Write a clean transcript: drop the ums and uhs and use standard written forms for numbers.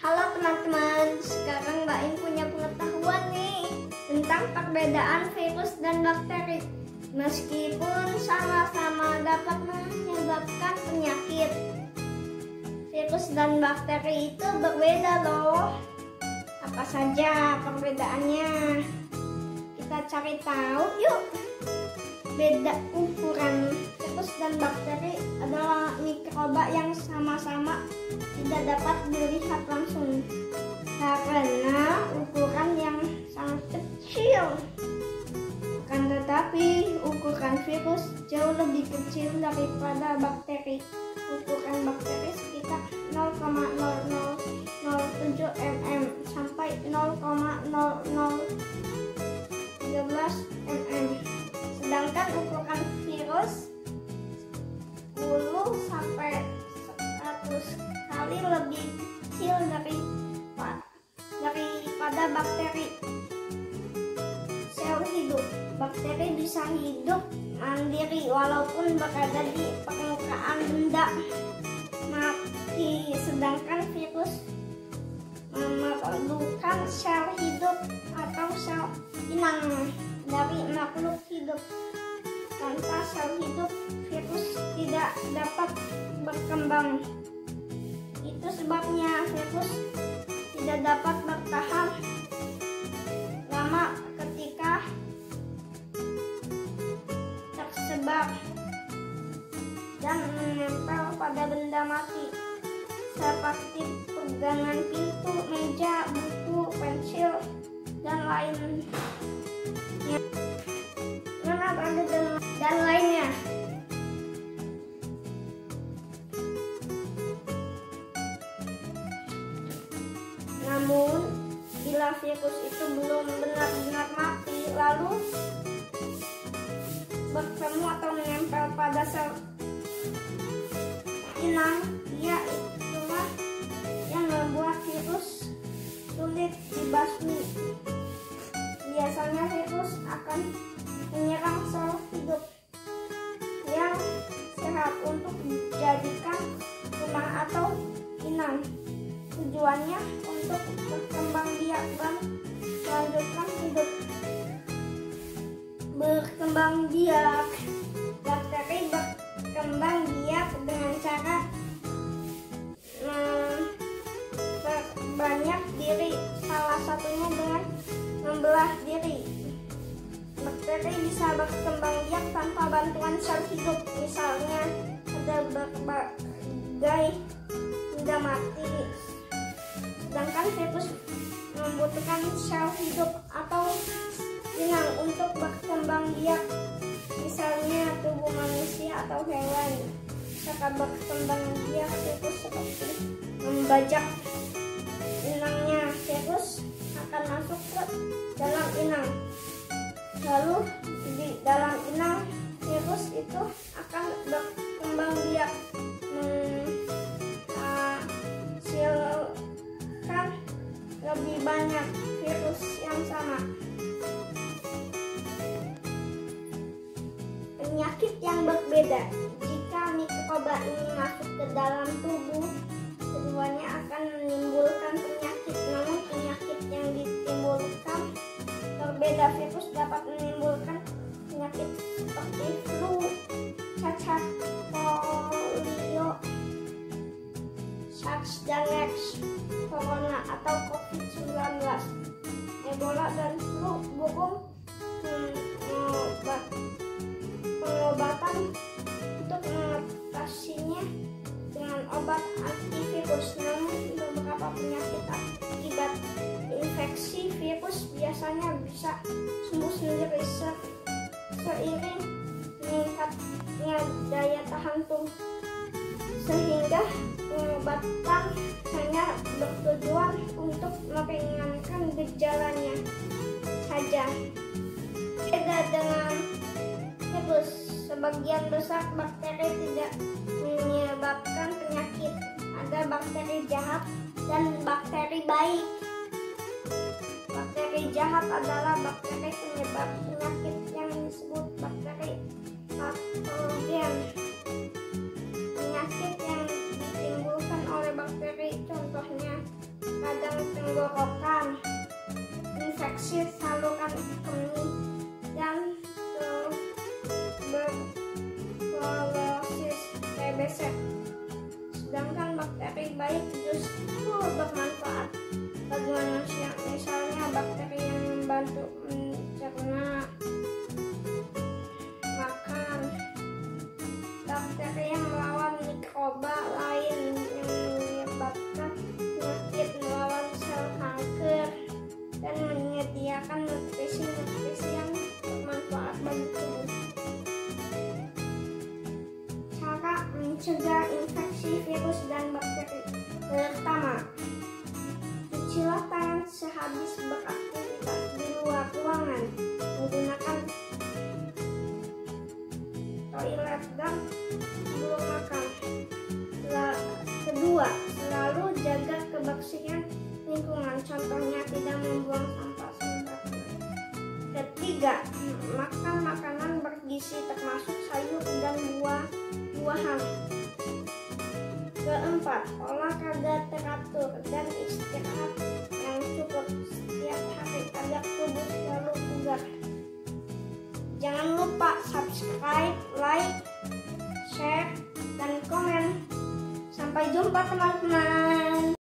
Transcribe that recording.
Halo teman-teman, sekarang Mbak In punya pengetahuan nih tentang perbedaan virus dan bakteri. Meskipun sama-sama dapat menyebabkan penyakit, virus dan bakteri itu berbeda loh. Apa saja perbedaannya? Kita cari tahu yuk. Beda ukuran virus dan bakteri adalah mikroba yang sama-sama tidak dapat dilihat langsung karena ukuran yang sangat kecil. Akan tetapi ukuran virus jauh lebih kecil daripada bakteri. Ukuran bakteri sekitar 0,0007 mm sampai 0,0013 mm. Sedangkan ukuran virus 10 sampai 100 kali lebih kecil daripada bakteri. Sel hidup. Bakteri bisa hidup mandiri walaupun berada di permukaan benda mati, sedangkan virus memerlukan sel hidup atau sel inang dari makhluk hidup. Tanpa sel hidup, virus tidak dapat berkembang. Itu sebabnya virus tidak dapat bertahan lama ketika tersebar dan menempel pada benda mati seperti pegangan pintu, meja, buku, pensil, dan lainnya. Dan lainnya. Namun, bila virus itu belum benar-benar mati, lalu bertemu atau menempel pada sel inang, dia itulah yang membuat virus sulit dibasmi. Biasanya virus akan menyerang sel hidup yang sehat untuk dijadikan rumah atau inang. Tujuannya untuk berkembang biak dan melanjutkan hidup. Berkembang biak. Bakteri berkembang biak dengan cara memperbanyak diri, salah satunya dengan membelah diri. Bakteri bisa berkembang biak tanpa bantuan sel hidup, misalnya ada berbagai benda mati. Sedangkan virus membutuhkan sel hidup atau inang untuk berkembang biak, misalnya tubuh manusia atau hewan. Cara berkembang biak virus seperti membajak inangnya. Virus akan masuk ke dalam inang. Lalu di dalam inang virus itu akan berkembang biak, menghasilkan lebih banyak virus yang sama. Penyakit yang berbeda. Jika mikroba ini masuk ke dalam tubuh, keduanya akan menimbulkan penyakit. Namun penyakit yang ditimbulkan berbeda. Virus dapat menimbulkan penyakit seperti flu, cacar, polio, SARS dan MERS, corona atau COVID-19, Ebola dan flu burung. Pengobatan untuk mengatasinya dengan obat antivirus. Namun beberapa penyakit akibat infeksi virus biasanya bisa sembuh sendiri seiring meningkatnya daya tahan tubuh, sehingga pengobatan hanya bertujuan untuk meringankan gejalanya saja. Beda dengan virus, sebagian besar bakteri tidak menyebabkan penyakit. Ada bakteri jahat dan bakteri baik. Bakteri jahat adalah bakteri penyebab penyakit yang disebut bakteri patogen. Penyakit yang ditimbulkan oleh bakteri contohnya tenggorokan, infeksi saluran kemih, dan tuberkulosis TBC. Sedangkan bakteri baik justru bermanfaat bagi manusia, misalnya bakteri yang membantu mencerna makan, bakteri yang melawan mikroba lain yang menyebabkan penyakit, melawan sel kanker, dan menyediakan nutrisi-nutrisi yang bermanfaat bagi tubuh. Cara mencegah infeksi virus dan bakteri. Pertama, cucilah tangan sehabis beraktivitas di luar ruangan menggunakan toilet dan sebelum makan. Kedua, selalu jaga kebersihan lingkungan, contohnya tidak membuang sampah sembarangan. Ketiga, makan makanan bergizi termasuk sayur dan buah-buahan. Keempat, olahraga teratur dan istirahat yang cukup setiap hari agar tubuh selalu bugar. Jangan lupa subscribe, like, share, dan komen. Sampai jumpa teman-teman.